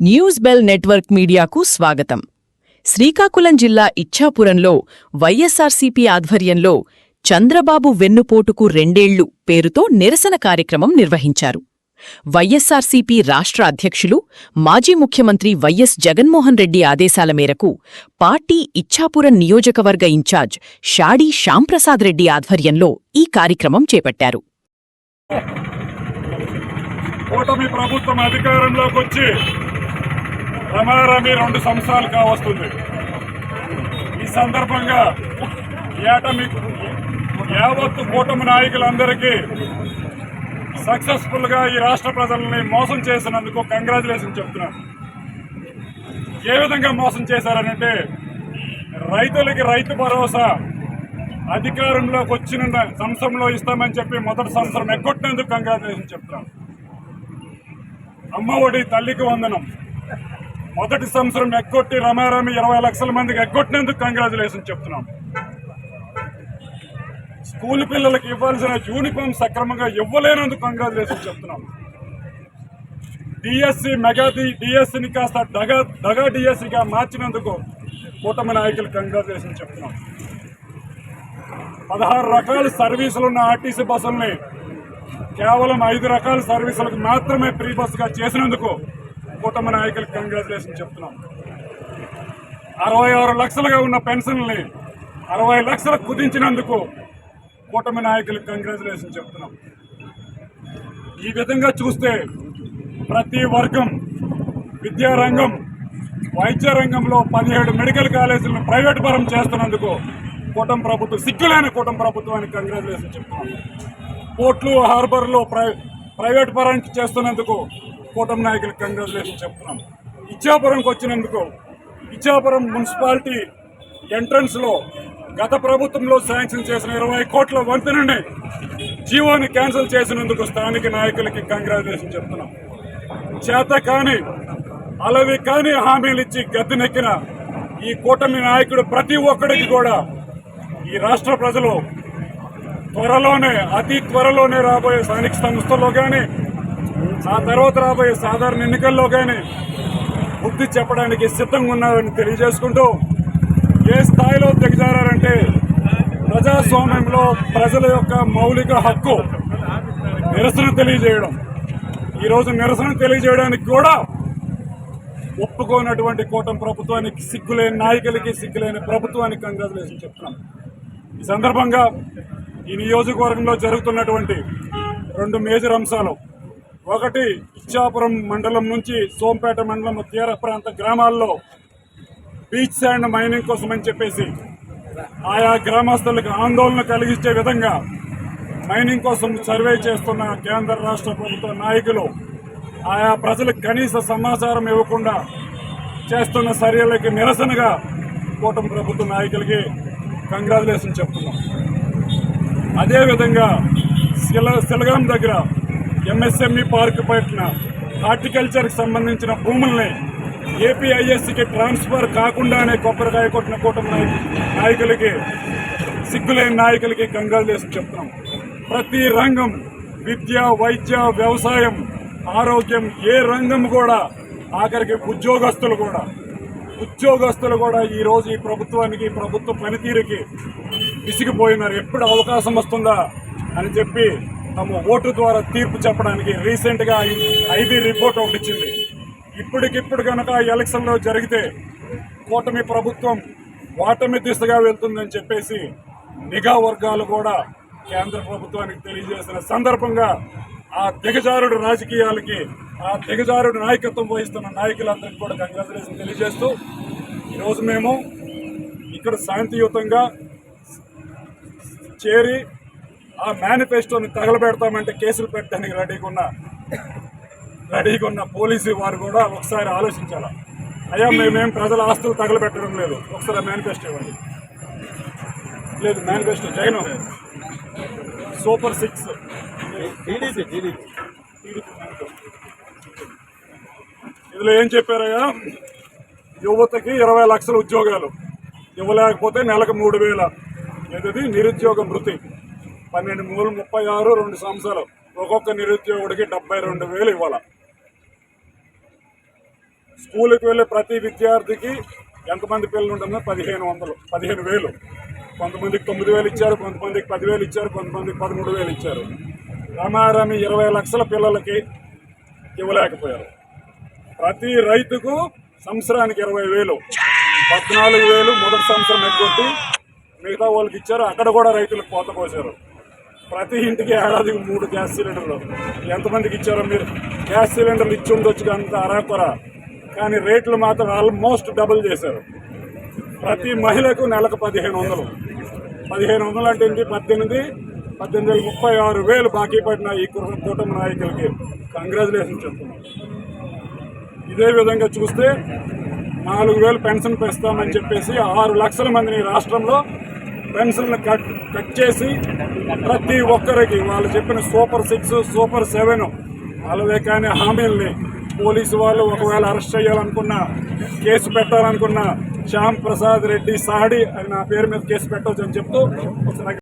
News bell network మీడియాకు స్వాగతం. శ్రీకాకుళం జిల్లా ఇచ్ఛాపురంలో వైఎస్సార్సీపీ ఆధ్వర్యంలో చంద్రబాబు వెన్నుపోటుకు 2 ఏళ్లు పేరుతో నిరసన కార్యక్రమం నిర్వహించారు. వైఎస్సార్సీపీ రాష్ట్ర అధ్యక్షులు, మాజీ ముఖ్యమంత్రి వైఎస్ జగన్మోహన్ రెడ్డి ఆదేశాల మేరకు పార్టీ ఇచ్ఛాపురం నియోజకవర్గ ఇన్ఛార్జ్ షాడీ శ్యాంప్రసాద్ రెడ్డి ఆధ్వర్యంలో ఈ కార్యక్రమం చేపట్టారు. కూటమి ప్రభుత్వం అధికారంలోకి వచ్చి రమారమి 2 సంవత్సరాలు కావస్తుంది. ఈ సందర్భంగా యావత్తు కూటమి నాయకులందరికీ సక్సెస్ఫుల్ గా ఈ రాష్ట్ర ప్రజల్ని మోసం చేసినందుకు కంగ్రాచులేషన్ చెప్తున్నాను. ఏ విధంగా మోసం చేశారనంటే, రైతులకి రైతు భరోసా అధికారంలోకి వచ్చిన సంవత్సరంలో ఇస్తామని చెప్పి మొదటి సంవత్సరం ఎగ్గొట్టినందుకు కంగ్రాచులేషన్ చెప్తున్నాను. అమ్మఒడి తల్లికి వందనం మొదటి సంవత్సరం ఎగ్గొట్టి రమారమి 20 లక్షల మందికి ఎగ్గొట్టినందుకు కంగ్రాచులేషన్ చెప్తున్నాం. స్కూల్ పిల్లలకి ఇవ్వాల్సిన యూనిఫామ్ సక్రమంగా ఇవ్వలేనందుకు కంగ్రాచులేషన్ చెప్తున్నాం. డిఎస్సి మెగా డిఎస్సిని కాస్త దగా డిఎస్సిగా మార్చినందుకు కూటమి నాయకులు కంగ్రాచులేషన్ చెప్తున్నాం. 16 రకాల సర్వీసులున్న ఆర్టీసీ బస్సుల్ని కేవలం 5 రకాల సర్వీసులకు మాత్రమే ఫ్రీ బస్సుగా చేసినందుకు కూటమి నాయకులకు కంగ్రాచులేషన్ చెప్తున్నాం. 66 లక్షలుగా ఉన్న పెన్షన్లని 60 లక్షలకు కుదించినందుకు కూటమి నాయకులకు కంగ్రాచులేషన్ చెప్తున్నాం. ఈ విధంగా చూస్తే ప్రతి వర్గం, విద్యారంగం, వైద్య రంగంలో 17 మెడికల్ కాలేజీలను ప్రైవేట్ పరం చేస్తున్నందుకు కూటమి ప్రభుత్వం, సిగ్గులేని కూటమి ప్రభుత్వానికి కంగ్రాచులేషన్ చెప్తున్నాం. పోర్ట్లు, హార్బర్లో ప్రైవేట్ పరానికి చేస్తున్నందుకు కూటమి నాయకులకు కంగ్రాచులేషన్ చెప్తున్నాం. ఇచ్ఛాపురంకి వచ్చినందుకు, ఇచ్ఛాపురం మున్సిపాలిటీ ఎంట్రన్స్లో గత ప్రభుత్వంలో శాంక్షన్ చేసిన 20 కోట్ల వంతెనని జీవోని క్యాన్సిల్ చేసినందుకు స్థానిక నాయకులకి కంగ్రాచులేషన్ చెప్తున్నాం. చేత కాని అలవి కాని హామీలు ఇచ్చి గద్దెనెక్కిన ఈ కూటమి నాయకుడు ప్రతి ఒక్కడికి కూడా ఈ రాష్ట్ర ప్రజలు అతి త్వరలోనే రాబోయే స్థానిక సంస్థల్లో కానీ, ఆ తర్వాత రాబోయే సాధారణ ఎన్నికల్లో కానీ బుద్ధి చెప్పడానికి సిద్ధంగా ఉన్నారని తెలియజేసుకుంటూ, ఏ స్థాయిలో దిగజారంటే ప్రజాస్వామ్యంలో ప్రజల యొక్క మౌలిక హక్కు నిరసన తెలియజేయడం. ఈరోజు నిరసన తెలియజేయడానికి కూడా ఒప్పుకోనటువంటి కూటమి ప్రభుత్వానికి, సిగ్గులేని నాయకులకి, సిగ్గులేని ప్రభుత్వానికి కంగ్రాచులేషన్ చెప్తున్నాం. ఈ సందర్భంగా ఈ నియోజకవర్గంలో జరుగుతున్నటువంటి 2 మేజర్ అంశాలు, ఒకటి ఇచ్ఛాపురం మండలం నుంచి సోంపేట మండలం తీర ప్రాంత గ్రామాల్లో బీచ్ శాండ్ మైనింగ్ కోసం అని చెప్పేసి ఆయా గ్రామస్తులకు ఆందోళన కలిగించే విధంగా మైనింగ్ కోసం సర్వే చేస్తున్న కేంద్ర రాష్ట్ర ప్రభుత్వ నాయకులు ఆయా ప్రజలకు కనీస సమాచారం ఇవ్వకుండా చేస్తున్న చర్యలకి నిరసనగా కూటమి ప్రభుత్వ నాయకులకి కంగ్రాచులేషన్ చెప్తున్నాం. అదేవిధంగా సిలగాం దగ్గర ఎంఎస్ఎంఈ పార్క్ పెట్టిన హార్టికల్చర్కి సంబంధించిన భూముల్ని ఏపీఐఎస్సికి ట్రాన్స్ఫర్ కాకుండానే కొబ్బరికాయ కొట్టిన కూటమి నాయకులకి, సిగ్గులేని నాయకులకి కంగ్రాచులేషన్ చెప్తున్నాం. ప్రతి రంగం, విద్య, వైద్య, వ్యవసాయం, ఆరోగ్యం, ఏ రంగం కూడా, ఆఖరికి ఉద్యోగస్తులు కూడా ఈరోజు ఈ ప్రభుత్వానికి, ప్రభుత్వ పనితీరుకి విసిగిపోయినారు. ఎప్పుడు అవకాశం వస్తుందా అని చెప్పి తమ ఓటు ద్వారా తీర్పు చెప్పడానికి రీసెంట్గా ఐబీ రిపోర్ట్ ఒకటి ఇచ్చింది. ఇప్పటికిప్పుడు కనుక ఎలక్షన్లో జరిగితే కూటమి ప్రభుత్వం ఓటమి దిశగా వెళ్తుందని చెప్పేసి నిఘా వర్గాలు కూడా కేంద్ర ప్రభుత్వానికి తెలియజేసిన సందర్భంగా ఆ దిగజారుడు రాజకీయాలకి, ఆ దిగజారుడు నాయకత్వం వహిస్తున్న నాయకులందరికీ కూడా కంగ్రాచులేషన్ తెలియజేస్తూ, ఈరోజు మేము ఇక్కడ శాంతియుతంగా చేరి ఆ మేనిఫెస్టోని తగలబెడతామంటే కేసులు పెట్టడానికి రెడీగా ఉన్న పోలీసు వారు కూడా ఒకసారి ఆలోచించాలా. అయ్యా, మేమేం ప్రజల ఆస్తులు తగలబెట్టడం లేదు, ఒకసారి మేనిఫెస్టో ఇవ్వండి. లేదు, మేనిఫెస్టో జగన్ సూపర్ 6 ఇందులో ఏం చెప్పారయ్యా, యువతకి 20 లక్షల ఉద్యోగాలు ఇవ్వలేకపోతే నెలకు 3,000, ఏదది నిరుద్యోగ భృతి 12 మూలు 36, 2 సంవత్సరాలు ఒక్కొక్క నిరుద్యోగుడికి 72,000 ఇవ్వాలి. స్కూల్కి వెళ్ళే ప్రతి విద్యార్థికి ఎంతమంది పిల్లలు ఉంటుందో 15,000. కొంతమందికి 9,000 ఇచ్చారు, కొంతమందికి 10,000 ఇచ్చారు, కొంతమందికి 13,000 ఇచ్చారు. రమారమి 20 లక్షల పిల్లలకి ఇవ్వలేకపోయారు. ప్రతి రైతుకు సంవత్సరానికి 20,000, 14,000 మొదటి సంవత్సరం ఎగ్గొట్టి మిగతా వాళ్ళకి ఇచ్చారు. అక్కడ కూడా రైతులకు కోత పోసారు. ప్రతి ఇంటికి ఏడాదికి 3 గ్యాస్ సిలిండర్లు. ఎంతమందికి ఇచ్చారో మీరు గ్యాస్ సిలిండర్లు ఇచ్చి ఉండొచ్చు అంత అరాకొర, కానీ రేట్లు మాత్రం ఆల్మోస్ట్ డబుల్ చేశారు. ప్రతి మహిళకు నెలకు 1,500. 1,500 అంటే ఏంటి? 36,000 బాకీ పడిన ఈ కూటమి నాయకులకి కంగ్రాచులేషన్ చెప్తున్నాం. ఇదే విధంగా చూస్తే 4,000 పెన్షన్ పెంచుతామని చెప్పేసి 6 లక్షల మందిని రాష్ట్రంలో పెన్షన్లు కట్ చేసి ప్రతి ఒక్కరికి వాళ్ళు చెప్పిన సూపర్ 6, సూపర్ 7 వాళ్ళవే కానీ హామీల్ని పోలీసు వాళ్ళు ఒకవేళ అరెస్ట్ చేయాలనుకున్నా, కేసు పెట్టాలనుకున్నా శ్యామ్ ప్రసాద్ రెడ్డి సాడి అని నా పేరు మీద కేసు పెట్టవచ్చు అని చెప్తూ